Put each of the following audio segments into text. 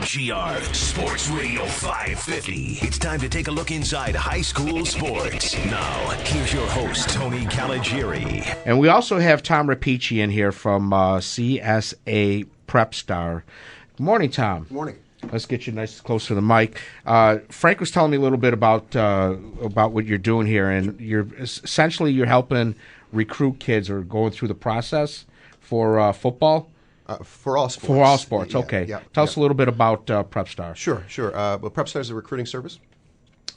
WMGR Sports Radio 550. It's time to take a look inside high school sports. Now, here's your host, Tony Caligieri. And we also have Tom Rapici in here from CSA PrepStar. Good morning, Tom. Good morning. Let's get you nice close to the mic. Frank was telling me a little bit about what you're doing here, and you're helping recruit kids or going through the process for football. For all sports. For all sports, okay. Yeah, Tell us a little bit about PrepStar. Sure. Well, PrepStar is a recruiting service.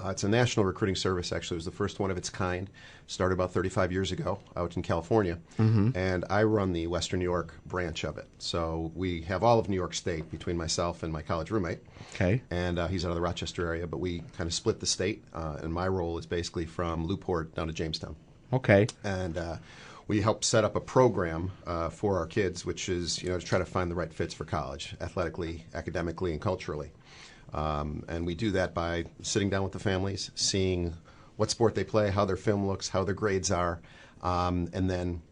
It's a national recruiting service, actually. It was the first one of its kind. Started about 35 years ago out in California. Mm-hmm. And I run the Western New York branch of it. So we have all of New York State between myself and my college roommate. Okay. And he's out of the Rochester area, but we kind of split the state. And my role is basically from Newport down to Jamestown. Okay. And we help set up a program for our kids, which is, to try to find the right fits for college, athletically, academically, and culturally. And we do that by sitting down with the families, seeing what sport they play, how their film looks, how their grades are, and then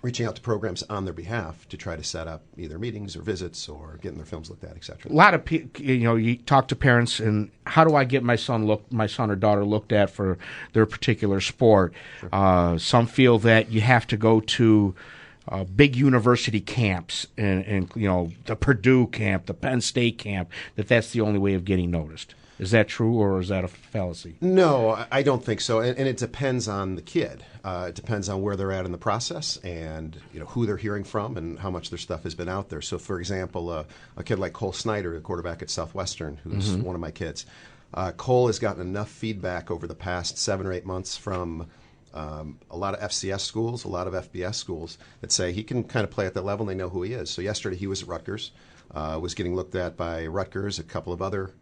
reaching out to programs on their behalf to try to set up either meetings or visits or getting their films looked at, et cetera. A lot of you talk to parents, and how do I get my son or daughter looked at for their particular sport? Sure. Some feel that you have to go to big university camps, and the Purdue camp, the Penn State camp, that's the only way of getting noticed. Is that true, or is that a fallacy? No, I don't think so. And it depends on the kid. It depends on where they're at in the process and who they're hearing from and how much their stuff has been out there. So, for example, a kid like Cole Snyder, the quarterback at Southwestern, who's one of my kids, Cole has gotten enough feedback over the past 7 or 8 months from a lot of FCS schools, a lot of FBS schools that say he can kind of play at that level and they know who he is. So yesterday he was at Rutgers, was getting looked at by Rutgers, a couple of other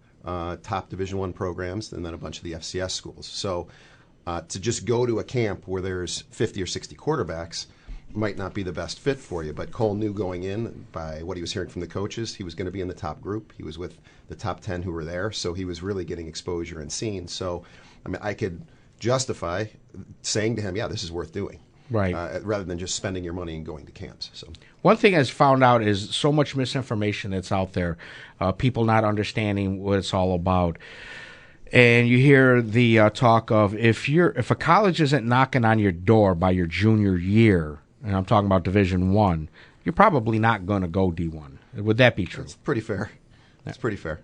top Division I programs, and then a bunch of the FCS schools. So to just go to a camp where there's 50 or 60 quarterbacks might not be the best fit for you. But Cole knew going in, by what he was hearing from the coaches, he was going to be in the top group. He was with the top 10 who were there, so he was really getting exposure and seen. So, I could justify saying to him, yeah, this is worth doing. Right. Rather than just spending your money and going to camps. So one thing I've found out is so much misinformation that's out there, people not understanding what it's all about. And you hear the talk of if a college isn't knocking on your door by your junior year, and I'm talking about Division I, you're probably not going to go D1. Would that be true? That's pretty fair. That's pretty fair.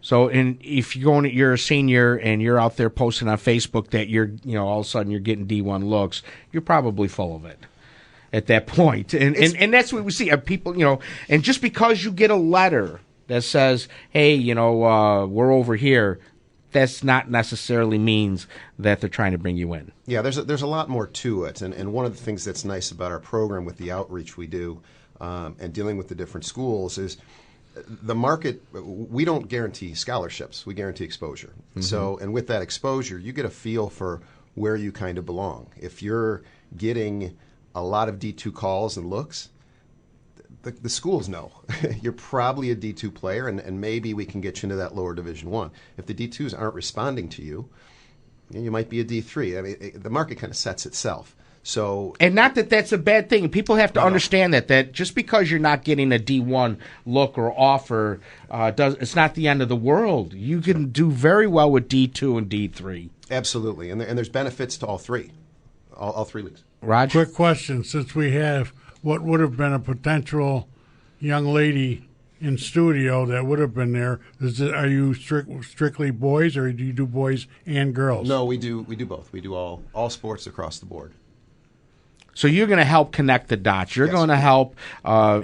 So, if you're a senior and you're out there posting on Facebook that you're, all of a sudden you're getting D1 looks, you're probably full of it at that point. And that's what we see. People, and just because you get a letter that says, hey, we're over here, that's not necessarily means that they're trying to bring you in. Yeah, there's a lot more to it. And one of the things that's nice about our program with the outreach we do and dealing with the different schools is the market, we don't guarantee scholarships. We guarantee exposure. Mm-hmm. So, and with that exposure, you get a feel for where you kind of belong. If you're getting a lot of D2 calls and looks, the schools know. You're probably a D2 player, and maybe we can get you into that lower Division I. If the D2s aren't responding to you, you might be a D3. The market kind of sets itself. So, and not that that's a bad thing. People have to understand that just because you're not getting a D1 look or offer, it's not the end of the world. You can do very well with D2 and D3. Absolutely, and there's benefits to all three leagues. Roger? Quick question: since we have what would have been a potential young lady in studio that would have been there, are you strictly boys, or do you do boys and girls? No, we do both. We do all sports across the board. So you're going to help connect the dots. You're going to help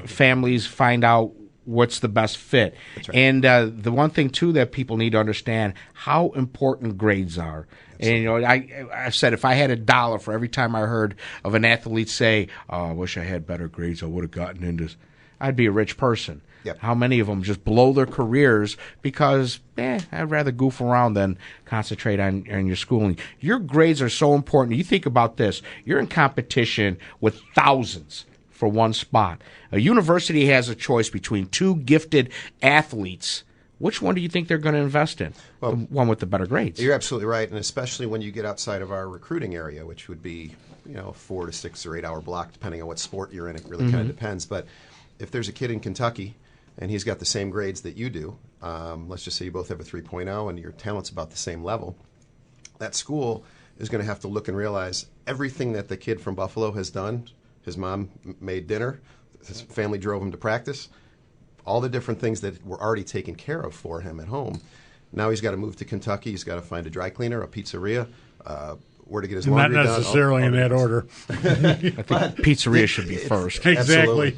families find out what's the best fit. That's right. And the one thing, too, that people need to understand, how important grades are. Absolutely. And, I said if I had $1 for every time I heard of an athlete say, oh, I wish I had better grades, I would have gotten into this, I'd be a rich person. Yep. How many of them just blow their careers because, I'd rather goof around than concentrate on your schooling. Your grades are so important. You think about this. You're in competition with thousands for one spot. A university has a choice between two gifted athletes. Which one do you think they're going to invest in? Well, the one with the better grades. You're absolutely right, and especially when you get outside of our recruiting area, which would be 4 to 6 or 8 hour block, depending on what sport you're in. It really kind of depends. But if there's a kid in Kentucky and he's got the same grades that you do, let's just say you both have a 3.0 and your talent's about the same level, that school is going to have to look and realize everything that the kid from Buffalo has done. His mom made dinner, his family drove him to practice, all the different things that were already taken care of for him at home. Now he's got to move to Kentucky. He's got to find a dry cleaner, a pizzeria, where to get his laundry done. Not necessarily in that order. I think pizzeria should be first. Exactly. Absolutely.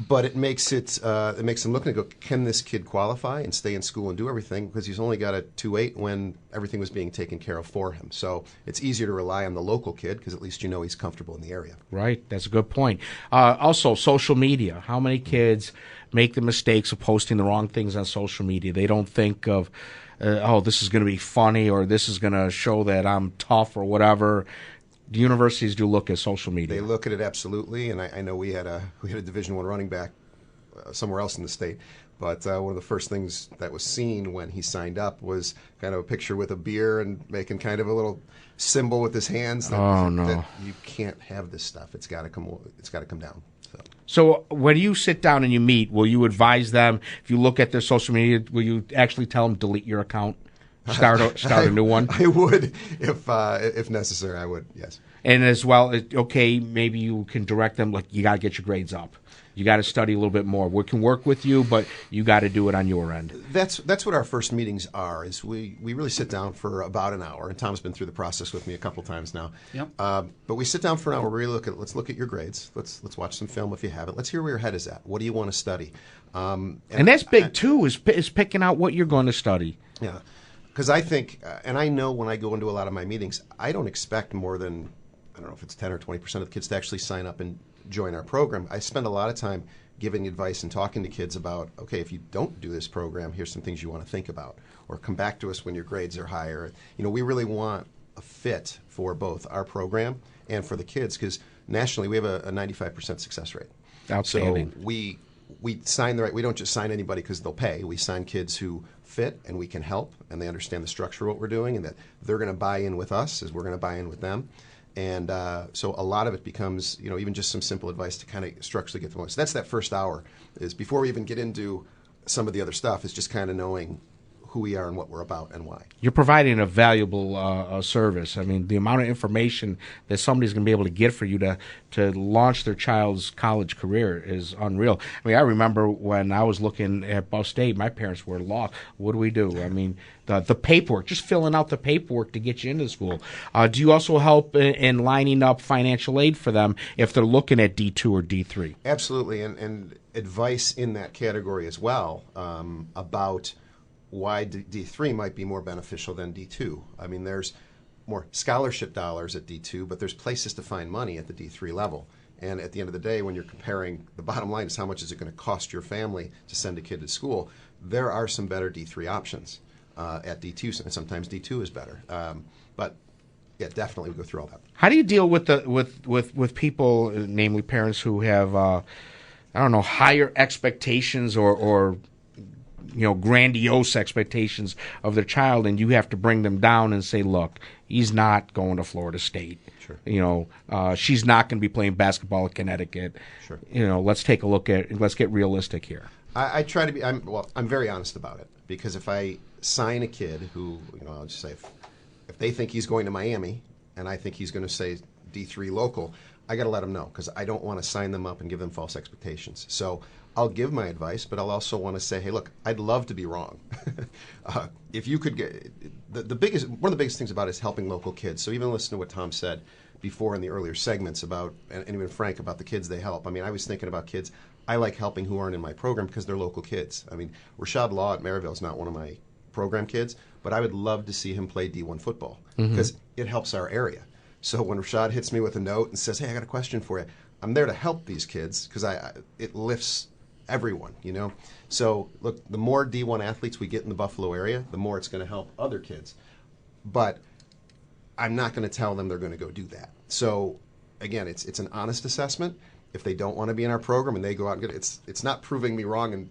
But it makes him look and go, can this kid qualify and stay in school and do everything? Because he's only got a 2.8 when everything was being taken care of for him. So it's easier to rely on the local kid because at least you know he's comfortable in the area. Right. That's a good point. Also, social media. How many kids make the mistakes of posting the wrong things on social media? They don't think of, this is going to be funny or this is going to show that I'm tough or whatever. The universities do look at social media. They look at it absolutely, and I know we had a Division I running back somewhere else in the state, but one of the first things that was seen when he signed up was kind of a picture with a beer and making kind of a little symbol with his hands. That you can't have this stuff. It's got to come down. So when you sit down and you meet, will you advise them, if you look at their social media, will you actually tell them delete your account? Start a new one? I would, if necessary, I would, yes. And as well, maybe you can direct them, like, you got to get your grades up. You got to study a little bit more. We can work with you, but you got to do it on your end. That's what our first meetings are, is we really sit down for about an hour, and Tom's been through the process with me a couple times now. Yep. But we sit down for an hour, we really let's look at your grades. Let's watch some film if you haven't. Let's hear where your head is at. What do you want to study? And that's big, too, is picking out what you're going to study. Yeah. Because I think, and I know when I go into a lot of my meetings, I don't expect more than, I don't know if it's 10 or 20% of the kids to actually sign up and join our program. I spend a lot of time giving advice and talking to kids about, okay, if you don't do this program, here's some things you want to think about, or come back to us when your grades are higher. We really want a fit for both our program and for the kids, because nationally we have a 95% success rate. Outstanding. So we sign we don't just sign anybody because they'll pay. We sign kids who fit and we can help, and they understand the structure of what we're doing, and that they're going to buy in with us as we're going to buy in with them. And so a lot of it becomes, even just some simple advice to kind of structurally get the most. So that's that first hour, is before we even get into some of the other stuff, is just kind of knowing who we are and what we're about and why. You're providing a valuable service. I mean, the amount of information that somebody's going to be able to get for you to launch their child's college career is unreal. I mean, I remember when I was looking at Buff State, my parents were lost. What do we do? I mean, the paperwork, just filling out the paperwork to get you into school. Do you also help in lining up financial aid for them if they're looking at D2 or D3? Absolutely, and advice in that category as well about why D3 might be more beneficial than D2. I mean, there's more scholarship dollars at D2, but there's places to find money at the D3 level. And at the end of the day, when you're comparing, the bottom line is how much is it going to cost your family to send a kid to school, there are some better D3 options at D2, and sometimes D2 is better. But yeah, definitely we go through all that. How do you deal with people, namely parents, who have higher expectations or grandiose expectations of their child, and you have to bring them down and say, look, he's not going to Florida State. Sure. She's not going to be playing basketball at Connecticut. Sure. Let's take a look let's get realistic here. I try to be, I'm very honest about it, because if I sign a kid who, I'll just say, if they think he's going to Miami and I think he's going to say D3 local, I got to let them know, because I don't want to sign them up and give them false expectations. So I'll give my advice, but I'll also want to say, hey, look, I'd love to be wrong. If you could get one of the biggest things about it is helping local kids. So even listen to what Tom said before in the earlier segments about, and even Frank, about the kids they help. I mean, I was thinking about kids I like helping who aren't in my program because they're local kids. I mean, Rashad Law at Maryville is not one of my program kids, but I would love to see him play D1 football because it helps our area. So when Rashad hits me with a note and says, hey, I got a question for you, I'm there to help these kids because it lifts everyone, So, look, the more D1 athletes we get in the Buffalo area, the more it's going to help other kids. But I'm not going to tell them they're going to go do that. So, again, it's an honest assessment. If they don't want to be in our program and they go out and get it, it's not proving me wrong, and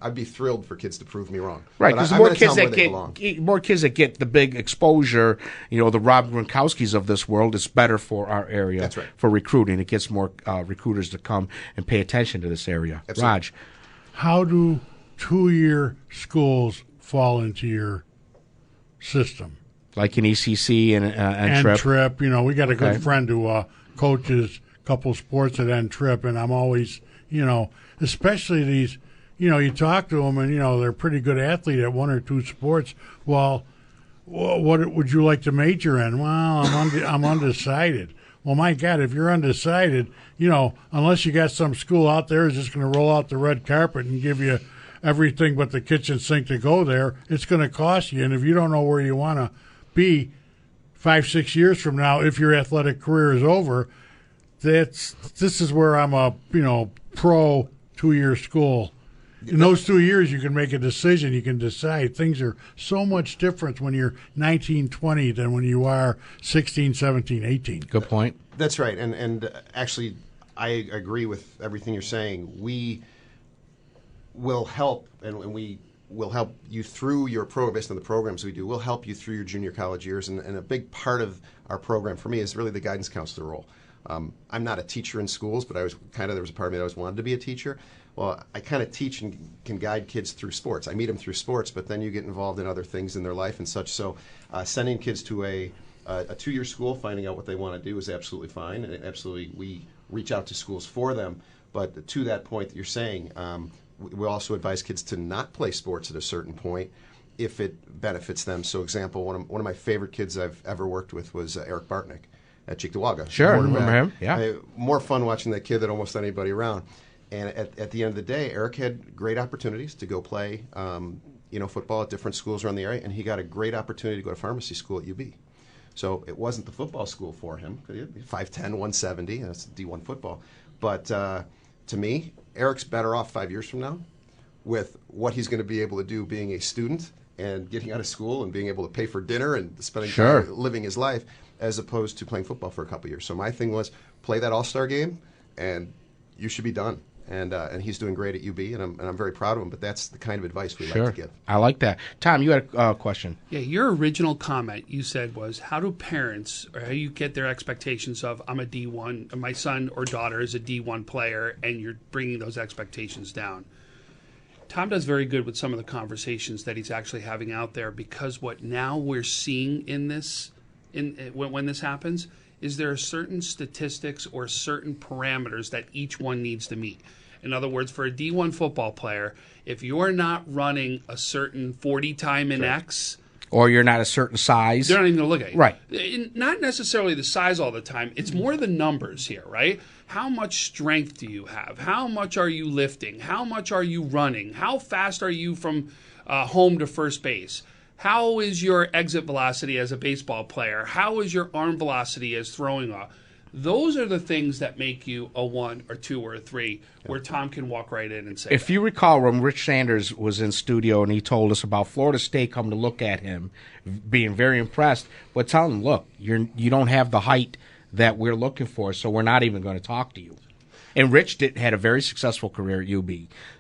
I'd be thrilled for kids to prove me wrong. Right, because more kids that get the big exposure, the Rob Gronkowskis of this world, it's better for our area. That's right. For recruiting. It gets more recruiters to come and pay attention to this area. Absolutely. Raj. How do 2-year schools fall into your system? Like an ECC and Trip. You know, we got a good friend who coaches a couple sports at N Trip, and I'm always, you know, especially these, you know, you talk to them and, you know, they're a pretty good athlete at 1 or 2 sports. Well, what would you like to major in? Well, I'm undecided. Well, my God, if you're undecided, you know, unless you got some school out there who's just going to roll out the red carpet and give you everything but the kitchen sink to go there, it's going to cost you. And if you don't know where you want to be 5-6 years from now, if your athletic career is over, this is where I'm a, you know, pro 2-year school. In those 2 years, you can make a decision. You can decide. Things are so much different when you're 19, 20 than when you are 16, 17, 18. Good point. That's right. And actually, I agree with everything you're saying. We will help, and we will help you through your program based on the programs we do. We'll help you through your junior college years. And a big part of our program for me is really the guidance counselor role. I'm not a teacher in schools, but there was a part of me that always wanted to be a teacher. Well, I kind of teach and can guide kids through sports. I meet them through sports, but then you get involved in other things in their life and such. So sending kids to a 2-year school, finding out what they want to do is absolutely fine. And absolutely, we reach out to schools for them. But to that point that you're saying, we also advise kids to not play sports at a certain point if it benefits them. So, example, one of my favorite kids I've ever worked with was Eric Bartnick at Cheektowaga. Sure, remember him? Yeah. More fun watching that kid than almost anybody around. And at the end of the day, Eric had great opportunities to go play, football at different schools around the area, and he got a great opportunity to go to pharmacy school at UB. So it wasn't the football school for him. 5'10", 170, that's D1 football. But to me, Eric's better off 5 years from now with what he's going to be able to do being a student and getting out of school and being able to pay for dinner and spending time living his life as opposed to playing football for a couple years. So my thing was play that all-star game, and you should be done. And he's doing great at UB, and I'm very proud of him. But that's the kind of advice we like to give. I like that. Tom, you had a question. Yeah, your original comment you said was, how do parents, or how you get their expectations of, I'm a D1, my son or daughter is a D1 player, and you're bringing those expectations down. Tom does very good with some of the conversations that he's actually having out there, because what now we're seeing in this, when this happens, is there are certain statistics or certain parameters that each one needs to meet. In other words, for a D1 football player, if you're not running a certain 40 time in X, or you're not a certain size, they're not even going to look at you. Right. Not necessarily the size all the time. It's more the numbers here, right? How much strength do you have? How much are you lifting? How much are you running? How fast are you from home to first base? How is your exit velocity as a baseball player? How is your arm velocity as throwing off? Those are the things that make you a 1 or 2 or a 3, where Tom can walk right in and say If you recall, when Rich Sanders was in studio and he told us about Florida State coming to look at him, being very impressed, but telling him, look, you don't have the height that we're looking for, so we're not even going to talk to you. And Rich had a very successful career at UB.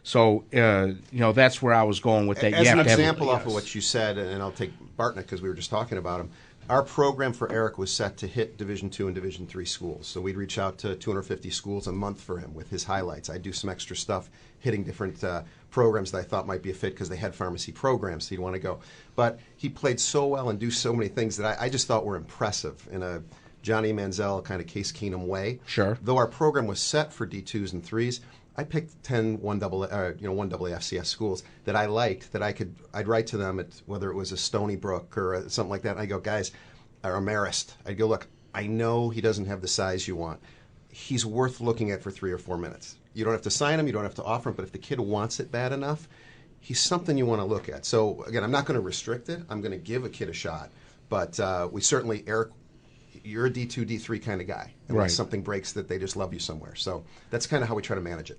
So, that's where I was going with that. As an example off of what you said, and I'll take Bartnick because we were just talking about him, our program for Eric was set to hit Division II and Division III schools. So we'd reach out to 250 schools a month for him with his highlights. I'd do some extra stuff hitting different programs that I thought might be a fit because they had pharmacy programs, so he'd want to go. But he played so well and do so many things that I just thought were impressive in a Johnny Manziel kind of Case Keenum way. Sure. Though our program was set for D2s and 3s, I picked 10 1AA FCS schools that I liked, that I'd write to them at whether it was a Stony Brook or something like that, and I go, guys, or a Marist. I'd go, look, I know he doesn't have the size you want. He's worth looking at for 3 or 4 minutes. You don't have to sign him, you don't have to offer him, but if the kid wants it bad enough, he's something you want to look at. So again, I'm not going to restrict it. I'm going to give a kid a shot. But we certainly, Eric, you're a D2, D3 kind of guy. And when something breaks, that they just love you somewhere. So that's kind of how we try to manage it.